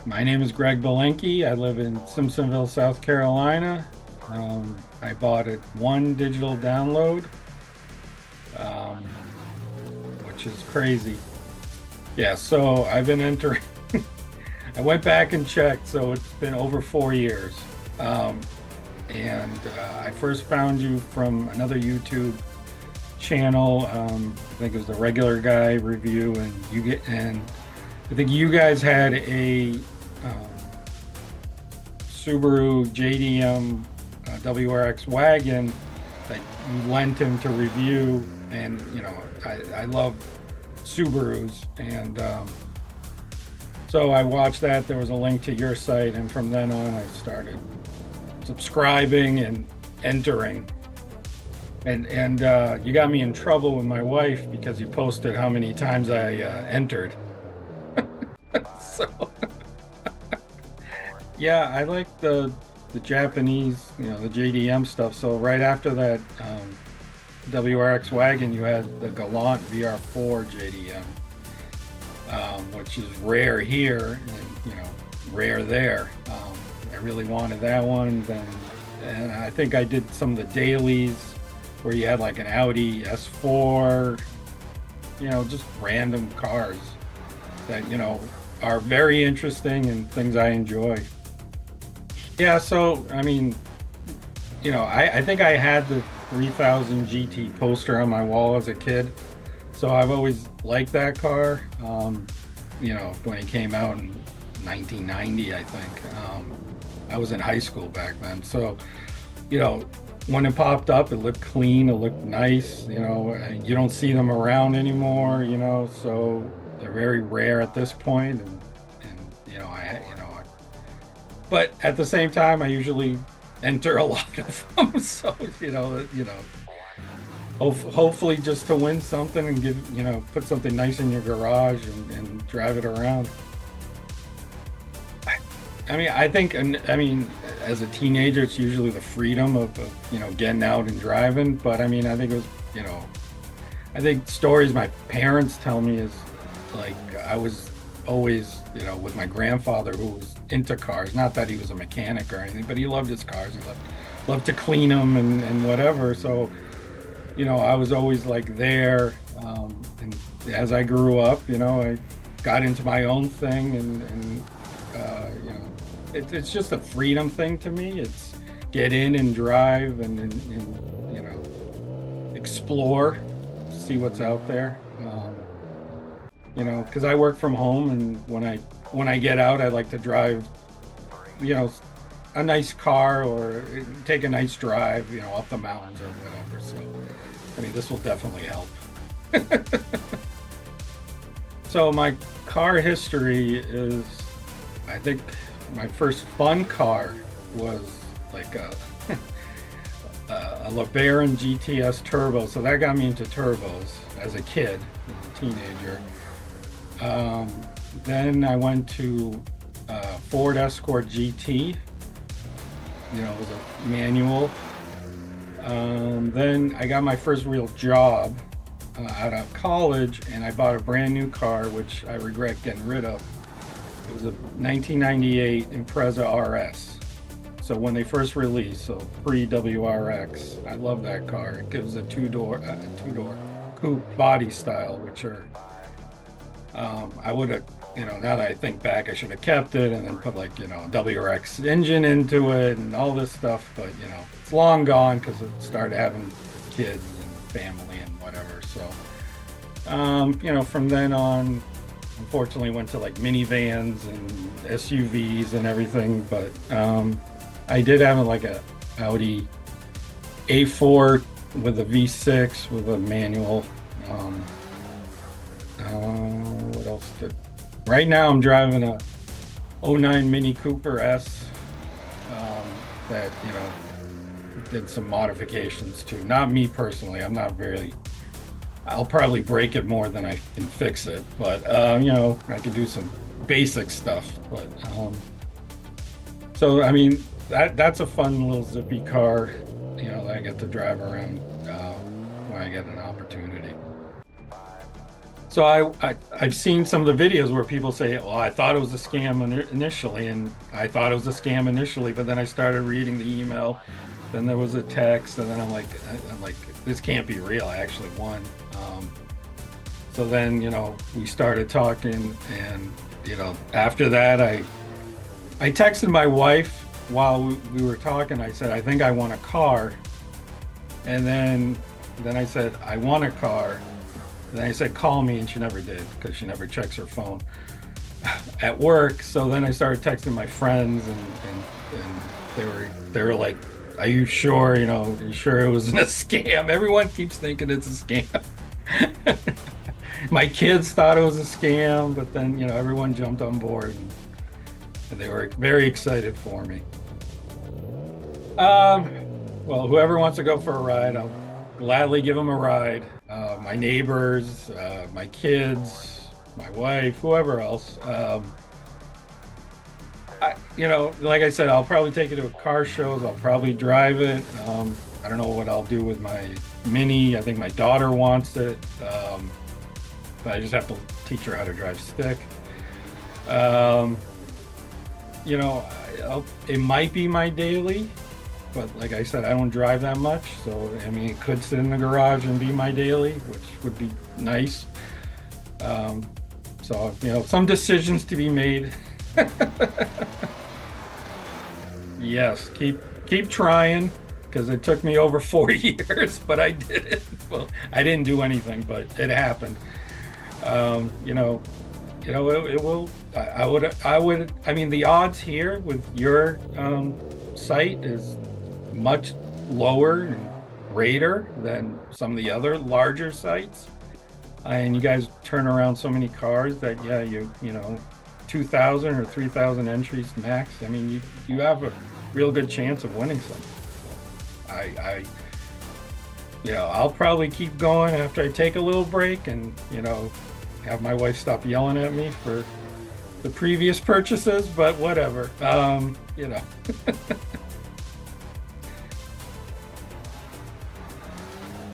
My name is Greg Belenky. I live in Simpsonville, South Carolina. I bought it one digital download, um, which is crazy. Yeah, so I've been entering. I went back and checked, so it's been over 4 years. Um, and I first found you from another YouTube channel. I think it was the Regular Guy review, and I think you guys had a um, Subaru JDM WRX wagon that you lent him to review. And, I love Subarus. And so I watched that. There was a link to your site. And from then on, I started subscribing and entering. And you got me in trouble with my wife because you posted how many times I entered. So yeah, I like the Japanese, the JDM stuff. So right after that WRX wagon, you had the Galant VR-4 JDM, which is rare here and rare there. I really wanted that one. And I think I did some of the dailies where you had like an Audi S4, just random cars that are very interesting and things I enjoy. Yeah, so I mean, I think I had the 3000 GT poster on my wall as a kid, so I've always liked that car. When it came out in 1990, I think I was in high school back then. So, you know, when it popped up, it looked clean, it looked nice. And you don't see them around anymore. So they're very rare at this point, and but at the same time, I usually enter a lot of them. So hopefully just to win something and put something nice in your garage and drive it around. I mean, I think, and I mean, as a teenager, it's usually the freedom of getting out and driving. But I mean, I think it was, I think stories my parents tell me is like I was always, with my grandfather who was into cars. Not that he was a mechanic or anything, but he loved his cars. He loved to clean them and whatever. So, I was always like there. And as I grew up, I got into my own thing and it's just a freedom thing to me. It's get in and drive and explore, see what's out there. Because I work from home, and when I get out, I like to drive, you know, a nice car or take a nice drive, up the mountains or whatever. So, I mean, this will definitely help. So my car history is, I think my first fun car was like a LeBaron GTS Turbo. So that got me into turbos as a kid, as a teenager. Um, then I went to Ford Escort GT. It was a manual. Then I got my first real job out of college, and I bought a brand new car, which I regret getting rid of. It was a 1998 Impreza RS. So when they first released, so pre-WRX, I love that car. It gives a two-door coupe body style, which are I would have, now that I think back, I should have kept it and then put like, a WRX engine into it and all this stuff. But, it's long gone because it started having kids and family and whatever. So, from then on, unfortunately went to like minivans and SUVs and everything. But I did have like a Audi A4 with a V6 with a manual. What else did? Right now, I'm driving a '09 Mini Cooper S that did some modifications to. Not me personally. I'm not very. I'll probably break it more than I can fix it, but I can do some basic stuff. But so I mean, that's a fun little zippy car, that I get to drive around when I get an opportunity. So I've seen some of the videos where people say, "Well, I thought it was a scam initially," and I thought it was a scam initially, but then I started reading the email. Then there was a text, and then I'm like, this can't be real. I actually won. So then, we started talking, and after that, I texted my wife while we were talking. I said, I think I want a car, and then I said, I want a car. And then I said, call me, and she never did because she never checks her phone at work. So then I started texting my friends, and they were like, "Are you sure? Are you sure it wasn't a scam?" Everyone keeps thinking it's a scam. My kids thought it was a scam, but then everyone jumped on board, and they were very excited for me. Well, whoever wants to go for a ride, I'll gladly give them a ride. My neighbors, my kids, my wife, whoever else. Like I said, I'll probably take it to car shows. I'll probably drive it. I don't know what I'll do with my Mini. I think my daughter wants it. But I just have to teach her how to drive stick. It might be my daily, but like I said, I don't drive that much. So, I mean, it could sit in the garage and be my daily, which would be nice. So, some decisions to be made. Yes, keep trying, because it took me over 4 years, but I did it. Well, I didn't do anything, but it happened. It will. I mean, the odds here with your site is much lower and greater than some of the other larger sites. And you guys turn around so many cars that, yeah, 2,000 or 3,000 entries max. I mean, you have a real good chance of winning some. I'll probably keep going after I take a little break and, have my wife stop yelling at me for the previous purchases, but whatever.